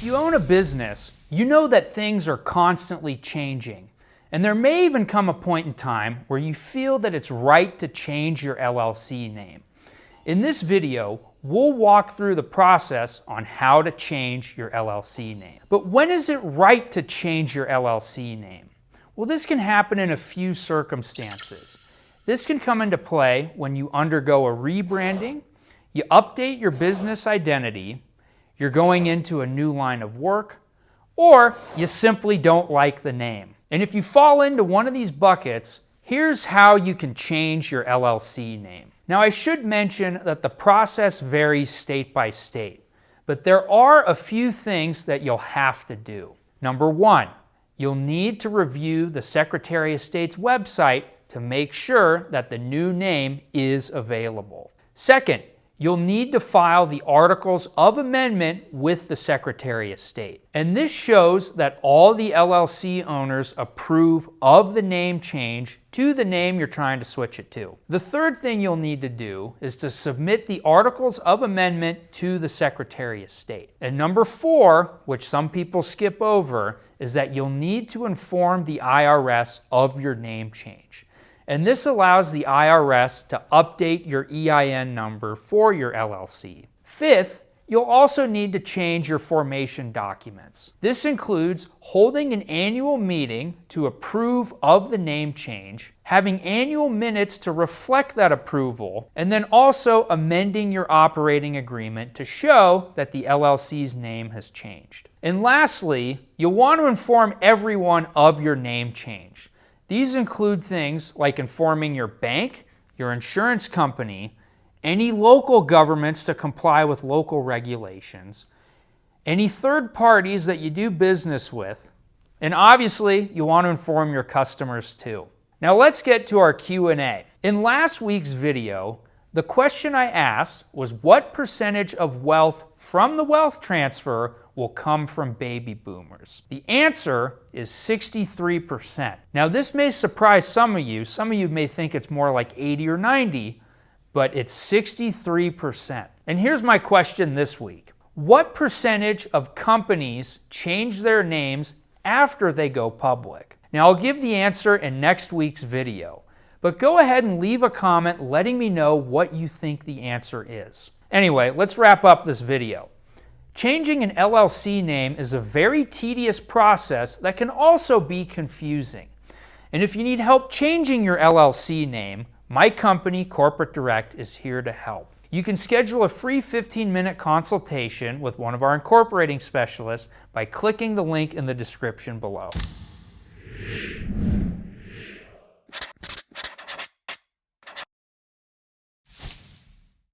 If you own a business, you know that things are constantly changing. And there may even come a point in time where you feel that it's right to change your LLC name. In this video, we'll walk through the process on how to change your LLC name. But when is it right to change your LLC name? Well, this can happen in a few circumstances. This can come into play when you undergo a rebranding, you update your business identity, you're going into a new line of work, or you simply don't like the name. And if you fall into one of these buckets, here's how you can change your LLC name. Now, I should mention that the process varies state by state, but there are a few things that you'll have to do. Number one, you'll need to review the Secretary of State's website to make sure that the new name is available. Second, you'll need to file the Articles of Amendment with the Secretary of State. And this shows that all the LLC owners approve of the name change to the name you're trying to switch it to. The third thing you'll need to do is to submit the Articles of Amendment to the Secretary of State. And number four, which some people skip over, is that you'll need to inform the IRS of your name change. And this allows the IRS to update your EIN number for your LLC. Fifth, you'll also need to change your formation documents. This includes holding an annual meeting to approve of the name change, having annual minutes to reflect that approval, and then also amending your operating agreement to show that the LLC's name has changed. And lastly, you'll want to inform everyone of your name change. These include things like informing your bank, your insurance company, any local governments to comply with local regulations, any third parties that you do business with, and obviously you want to inform your customers too. Now let's get to our Q&A. In last week's video, the question I asked was what percentage of wealth from the wealth transfer will come from baby boomers? The answer is 63%. Now this may surprise some of you. Some of you may think it's more like 80 or 90, but it's 63%. And here's my question this week. What percentage of companies change their names after they go public? Now I'll give the answer in next week's video, but go ahead and leave a comment letting me know what you think the answer is. Anyway, let's wrap up this video. Changing an LLC name is a very tedious process that can also be confusing. And if you need help changing your LLC name, my company, Corporate Direct, is here to help. You can schedule a free 15-minute consultation with one of our incorporating specialists by clicking the link in the description below.